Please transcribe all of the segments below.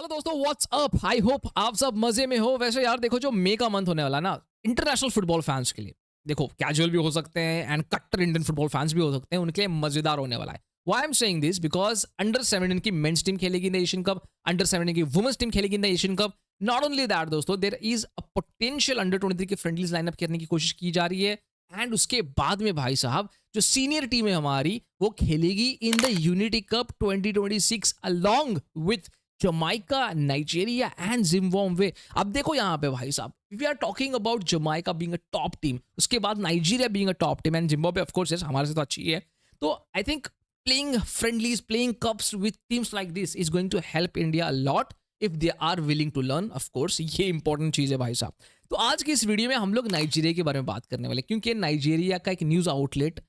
दोस्तों what's up. I hope आप सब मजे में हो। वैसे यार देखो, जो मई का मंथ होने वाला है ना इंटरनेशनल फुटबॉल फैंस के लिए, देखो कैजुअल भी हो सकते हैं एंड कट्टर इंडियन फुटबॉल फैंस भी हो सकते हैं, उनके लिए मजेदार होने वाला है। Why I am saying this because under 17 की मेंस टीम खेलेगी in the Asian cup, under 17 की वुमेन्स टीम खेलेगी in the Asian cup. Not only that दोस्तों, there is a potential under 23 की फ्रेंडलीज लाइनअप करने की कोशिश की जा रही है। एंड उसके बाद में भाई साहब जो सीनियर टीम है हमारी, वो खेलेगी in the unity cup 2026 along with Jamaica, Nigeria and Zimbabwe. अब देखो यहाँ पे भाई साहब, we are talking about Jamaica being a top team, उसके बाद Nigeria being a top team and Zimbabwe of course हमारे से तो अच्छी ही है। तो I think playing friendlies, playing cups with teams like this is going to help India a lot if they are willing to learn. Of course ये important चीज है भाई साहब। तो आज की इस वीडियो में हम लोग नाइजीरिया के बारे में बात करने वाले, क्योंकि नाइजीरिया का एक न्यूज आउटलेट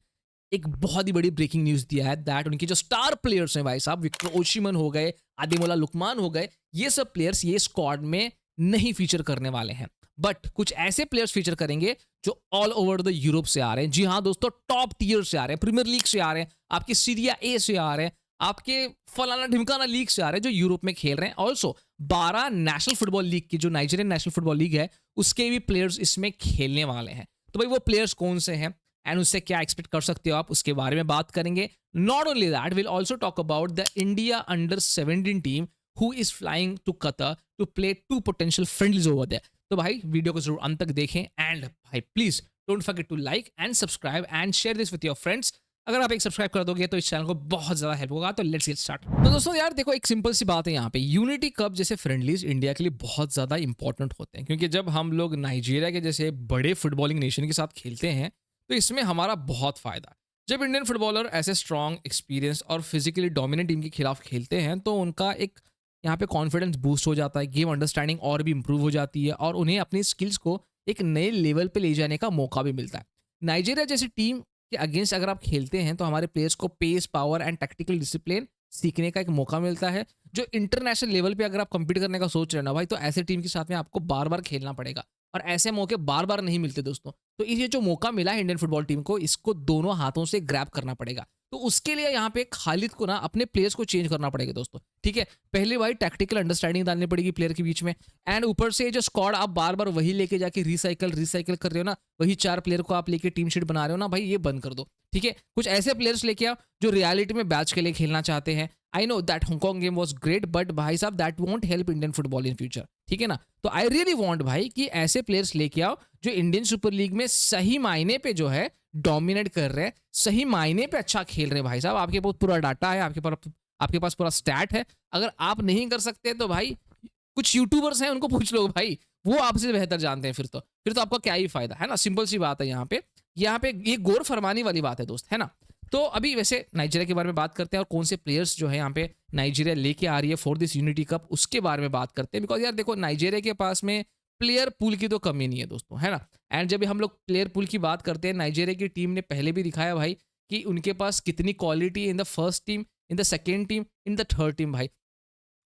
एक बहुत ही बड़ी ब्रेकिंग न्यूज दिया है दैट उनके जो स्टार प्लेयर्स हैं भाई साहब, विक्टर ओशिमन हो गए, आदिमोला लुकमान हो गए, ये सब प्लेयर्स ये स्क्वाड में नहीं फीचर करने वाले हैं। बट कुछ ऐसे प्लेयर्स फीचर करेंगे जो ऑल ओवर द यूरोप से आ रहे हैं। जी हाँ दोस्तों, टॉप टीयर से आ रहे हैं, प्रीमियर लीग से आ रहे हैं, आपके सीरिया ए से आ रहे हैं, आपके फलाना ढिमकाना लीग से आ रहे हैं, जो यूरोप में खेल रहे हैं। ऑल्सो 12 नेशनल फुटबॉल लीग की, जो नाइजीरियन नेशनल फुटबॉल लीग है, उसके भी प्लेयर्स इसमें खेलने वाले हैं। तो भाई वो प्लेयर्स कौन से हैं एंड उससे क्या एक्सपेक्ट कर सकते हो आप, उसके बारे में बात करेंगे। Not only that, will also talk about the India under 17 team who is flying to Qatar to play 2 potential friendlies over there. तो भाई वीडियो को जरूर अंत तक देखें एंड भाई please don't forget to like and subscribe and share this with your friends. अगर आप एक सब्सक्राइब कर दोगे तो इस चैनल को बहुत ज्यादा हेल्प होगा। तो लेट्स गेट स्टार्ट। तो दोस्तों यार देखो, एक सिंपल सी बात है यहाँ पे, यूनिटी कप जैसे फ्रेंडलीज इंडिया के लिए बहुत ज्यादा इंपॉर्टेंट होते हैं, क्योंकि जब हम लोग नाइजीरिया के जैसे बड़े फुटबॉलिंग नेशन के साथ खेलते हैं तो इसमें हमारा बहुत फायदा है। जब इंडियन फुटबॉलर ऐसे स्ट्रॉन्ग, एक्सपीरियंस और फिजिकली डोमिनेंट टीम के खिलाफ खेलते हैं तो उनका एक यहाँ पे कॉन्फिडेंस बूस्ट हो जाता है, गेम अंडरस्टैंडिंग और भी इंप्रूव हो जाती है और उन्हें अपनी स्किल्स को एक नए लेवल पे ले जाने का मौका भी मिलता है। नाइजीरिया जैसी टीम के अगेंस्ट अगर आप खेलते हैं तो हमारे प्लेयर्स को pace, power and tactical discipline सीखने का एक मौका मिलता है। जो इंटरनेशनल लेवल पे अगर आप compete करने का सोच रहे हैं ना भाई, तो ऐसे टीम के साथ में आपको बार बार खेलना पड़ेगा और ऐसे मौके बार बार नहीं मिलते दोस्तों। तो ये जो मौका मिला है इंडियन फुटबॉल टीम को, इसको दोनों हाथों से ग्रैब करना पड़ेगा। तो उसके लिए यहाँ पे खालिद को ना अपने प्लेयर्स को चेंज करना पड़ेगा दोस्तों। ठीक है, पहले भाई टैक्टिकल अंडरस्टैंडिंग डालनी पड़ेगी प्लेयर के बीच में, एंड ऊपर से जो स्क्वाड आप बार बार वही लेके जाके रिसाइकल कर रहे हो ना, वही 4 प्लेयर को आप लेके टीम शीट बना रहे हो ना भाई, ये बंद कर दो। ठीक है, कुछ ऐसे प्लेयर्स लेके आओ जो रियलिटी में बैच के लिए खेलना चाहते हैं। I know that Hong Kong game was great, but भाई साहब that won't help Indian football in future. ठीक है ना, तो आई रियली वांट भाई कि ऐसे प्लेयर्स लेके आओ जो इंडियन सुपर लीग में सही मायने पे जो है डोमिनेट कर रहे हैं, सही मायने पे अच्छा खेल रहे हैं। भाई साहब आपके पास पूरा डाटा है, आपके पास पूरा स्टैट है। अगर आप नहीं कर सकते तो भाई कुछ यूट्यूबर्स हैं, उनको पूछ लो भाई, वो आपसे बेहतर जानते हैं। फिर तो आपका क्या ही फायदा है ना। सिंपल सी बात है यहाँ पे ये गौर फरमाने वाली बात है दोस्त, है ना। तो अभी वैसे नाइजीरिया के बारे में बात करते हैं और कौन से प्लेयर्स जो है यहाँ पे नाइजीरिया लेके आ रही है फॉर दिस यूनिटी कप, उसके बारे में बात करते हैं। बिकॉज यार देखो, नाइजीरिया के पास में प्लेयर पूल की तो कमी नहीं है दोस्तों, है ना। एंड जब भी हम लोग प्लेयर पूल की बात करते हैं, नाइजीरिया की टीम ने पहले भी दिखाया भाई कि उनके पास कितनी quality in the first team, in the second team, in the third team भाई।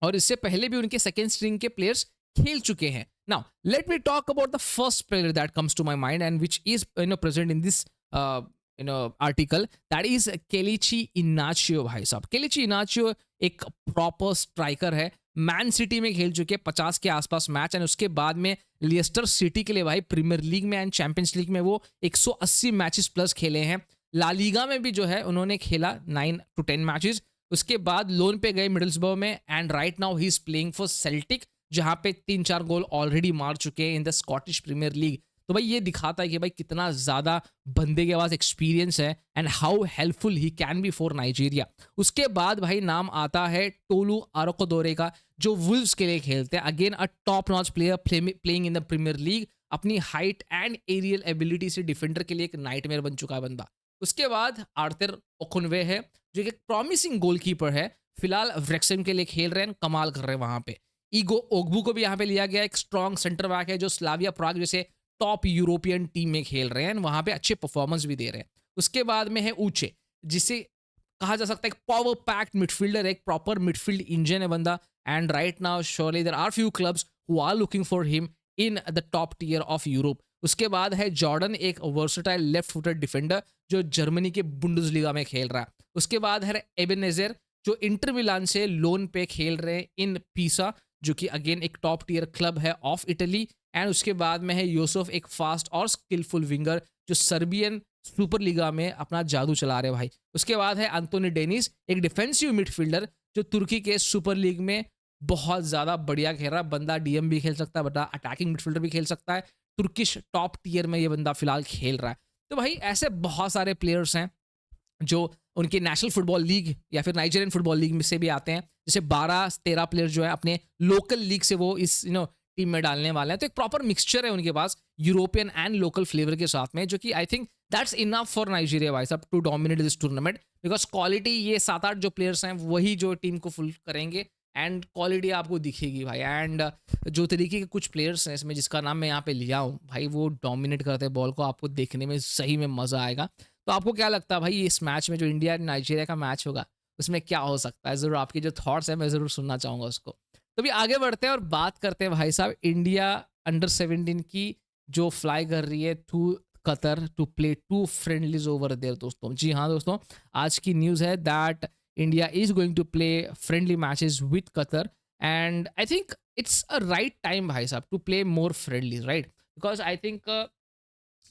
और इससे पहले भी उनके सेकेंड स्ट्रिंग के प्लेयर्स खेल चुके हैं। Now let me talk about the first player that comes to my mind and which is present in this article, that is Kelechi Iheanacho. भाई साहब केलिची इनाचियो एक प्रॉपर स्ट्राइकर है, Man City में खेल चुके हैं 50 के आसपास मैच, एंड उसके बाद में लिएस्टर सिटी के लिए भाई प्रीमियर लीग में एंड चैंपियंस लीग में वो 180 मैचेस प्लस खेले हैं। ला लीगा में भी जो है उन्होंने खेला 9 to 10 मैचेस। उसके बाद लोन पे गए मिडल्सबर्ग में and right now he is playing for Celtic, जहां पे 3-4 गोल ऑलरेडी मार चुके हैं in the Scottish premier league. तो भाई ये दिखाता है कि भाई कितना ज्यादा बंदे के पास एक्सपीरियंस है and how helpful he can be for Nigeria. उसके बाद भाई नाम आता है टोलू आरोकोदोरे का, जो वुल्व्स के लिए खेलते हैं। Again a top notch player playing in the premier league. अपनी हाइट एंड एरियल एबिलिटी से डिफेंडर के लिए एक नाइटमेयर बन चुका है बंदा। उसके बाद आर्थर ओकुनवे है, जो एक प्रॉमिसिंग गोलकीपर है, फिलहाल व्रेक्सम के लिए खेल रहे हैं, कमाल कर रहे हैं वहां पे। ईगो ओग्बू को भी यहाँ पे लिया गया, एक स्ट्रॉन्ग सेंटर बैक है जो स्लाविया प्राग जैसे टॉप यूरोपियन टीम में खेल रहे हैं, वहां पे अच्छे परफॉर्मेंस भी दे रहे हैं। उसके बाद में है ऊचे, जिसे कहा जा सकता है एक पावर पैक्ड मिडफील्डर, एक प्रॉपर मिडफील्ड इंजन है बंदा। And right now surely there are few clubs who are looking for him in the top tier of Europe. उसके बाद है जॉर्डन, एक वर्सटाइल लेफ्ट फुटेड डिफेंडर जो जर्मनी के Bundesliga में खेल रहा है। उसके बाद है एबेनेजर, जो इंटर मिलान से लोन पे खेल रहे हैं इन पीसा, जो कि अगेन एक टॉप टियर क्लब है ऑफ इटली। एंड उसके बाद में है यूसुफ, एक फास्ट और स्किलफुल विंगर जो सर्बियन सुपर लीगा में अपना जादू चला रहे हैं भाई। उसके बाद है अंटोनी डेनिस, एक डिफेंसिव मिडफील्डर जो तुर्की के सुपर लीग में बहुत ज़्यादा बढ़िया खेल रहा है। बंदा डीएम भी खेल सकता है, बंदा अटैकिंग मिडफील्डर भी खेल सकता है। तुर्किश टॉप टियर में ये बंदा फिलहाल खेल रहा है। तो भाई ऐसे बहुत सारे प्लेयर्स हैं जो उनके नेशनल फुटबॉल लीग या फिर नाइजीरियन फुटबॉल लीग में से भी आते हैं। जैसे 12-13 प्लेयर जो है अपने लोकल लीग से वो इस टीम में डालने वाले हैं। तो एक प्रॉपर मिक्सचर है उनके पास यूरोपियन एंड लोकल फ्लेवर के साथ में, जो कि I think that's enough for Nigeria भाई साहब to dominate this tournament. Because quality ये 7-8 जो प्लेयर्स हैं वही जो टीम को फुल करेंगे एंड क्वालिटी आपको दिखेगी भाई। एंड जो तरीके के कुछ प्लेयर्स हैं इसमें जिसका नाम मैं यहाँ पे लिया हूँ भाई, वो डोमिनेट करते हैं बॉल को, आपको देखने में सही में मज़ा आएगा। तो आपको क्या लगता है भाई इस मैच में जो इंडिया नाइजीरिया का मैच होगा उसमें क्या हो सकता है? ज़रूर आपके जो थॉट्स हैं मैं ज़रूर सुनना चाहूँगा उसको। तो भी आगे बढ़ते हैं और बात करते हैं भाई साहब इंडिया अंडर-17 की जो फ्लाई कर रही है to Qatar to play 2 friendlies over there दोस्तों। जी हाँ दोस्तों, आज की न्यूज़ है that India is going to play friendly matches with Qatar and I think it's a right time भाई साहब to play more friendly, right? Because I think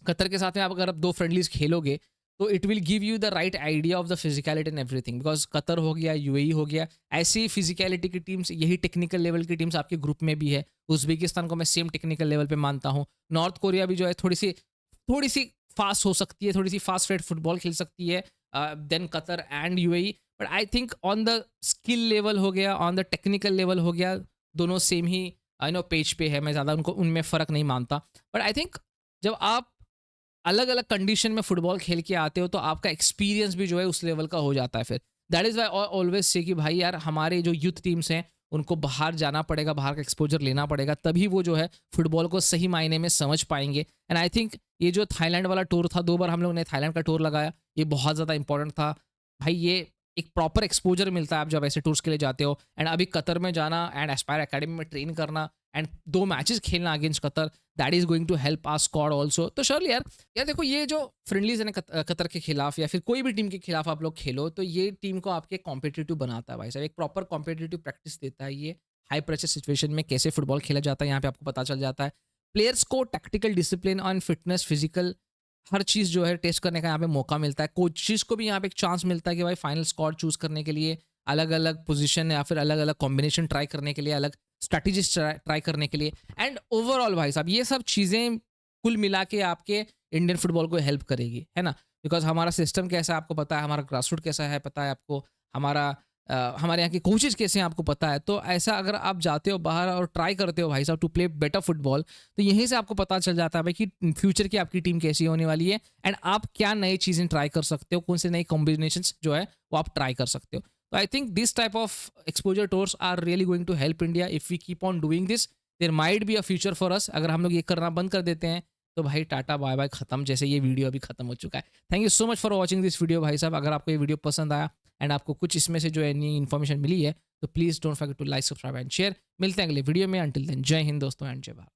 Qatar के साथ में आप अगर आप 2 फ्रेंडलीज खेलोगे तो it will give you the right idea of the physicality and everything. Because Qatar हो गया, यूएई हो गया, ऐसी फिजिकलिटी की टीम्स, यही टेक्निकल लेवल की टीम्स आपके ग्रुप में भी है। उज्बेकिस्तान को मैं सेम टेक्निकल लेवल पे मानता हूँ। नॉर्थ कोरिया भी जो है थोड़ी सी फास्ट हो सकती है, थोड़ी सी फास्ट रेट फुटबॉल खेल सकती है then Qatar and UAE. But I think on the skill level हो गया, ऑन द टेक्निकल लेवल हो गया, दोनों सेम ही पेज पे है। मैं ज़्यादा उनको उनमें फ़र्क नहीं मानता। बट आई थिंक जब आप अलग अलग कंडीशन में फुटबॉल खेल के आते हो तो आपका एक्सपीरियंस भी जो है उस लेवल का हो जाता है। फिर that is why always say कि भाई यार हमारे जो यूथ टीम्स हैं उनको बाहर जाना पड़ेगा, बाहर का एक्सपोजर लेना पड़ेगा, तभी वो जो है फुटबॉल को सही मायने में समझ पाएंगे। एंड आई थिंक ये जो थाईलैंड वाला टूर था, 2 बार हम लोग ने थाईलैंड का टूर लगाया, ये बहुत ज़्यादा इंपॉर्टेंट था भाई। ये एक प्रॉपर एक्सपोजर मिलता है आप जब ऐसे टूर्स के लिए जाते हो। एंड अभी कतर में जाना एंड एस्पायर एकेडमी में ट्रेन करना एंड 2 मैचेस खेलना against Qatar, that is going to help our squad also. तो श्योरली यार देखो ये जो फ्रेंडलीज है ना कतर के खिलाफ या फिर कोई भी टीम के खिलाफ आप लोग खेलो तो ये टीम को आपके कॉम्पिटिटिव बनाता है भाई साहब। एक प्रॉपर कॉम्पिटिटिव प्रैक्टिस देता है ये। हाई प्रेशर सिचुएशन में कैसे फुटबॉल खेला जाता है यहाँ पे आपको पता चल जाता है। प्लेयर्स को tactical discipline on fitness, physical हर चीज़ जो है टेस्ट करने का यहाँ पे मौका मिलता है। कोचेस को भी यहाँ पे एक चांस मिलता है कि भाई फाइनल स्क्वाड चूज करने के लिए, अलग अलग पोजीशन या फिर अलग अलग कॉम्बिनेशन ट्राई करने के लिए, अलग स्ट्रैटेजीज ट्राई करने के लिए। एंड ओवरऑल भाई साहब ये सब चीज़ें कुल मिला के आपके इंडियन फुटबॉल को हेल्प करेगी, है ना? बिकॉज हमारा सिस्टम कैसा है आपको पता है, हमारा ग्रासरूट कैसा है पता है आपको, हमारे यहाँ के कोचेज कैसे हैं आपको पता है। तो ऐसा अगर आप जाते हो बाहर और ट्राई करते हो भाई साहब टू प्ले बेटर फुटबॉल, तो यहीं से आपको पता चल जाता है भाई कि फ्यूचर की आपकी टीम कैसी होने वाली है एंड आप क्या नई चीज़ें ट्राई कर सकते हो, कौन से नई कॉम्बिनेशंस जो है वो आप ट्राई कर सकते हो। तो I think this type of exposure tours are really going to help India if we keep on doing this. There might be a future for us. अगर हम लोग ये करना बंद कर देते हैं तो भाई टाटा बाय बाय खत्म, जैसे ये वीडियो अभी खत्म हो चुका है। Thank you so much for watching this video भाई साहब। अगर आपको ये वीडियो पसंद आया एंड आपको कुछ इसमें से जो है नई इन्फॉर्मेशन मिली है तो please don't forget to like, subscribe and share. मिलते हैं अगले वीडियो में। अंटिल देन जय हिंद दोस्तों एंड जय भारत।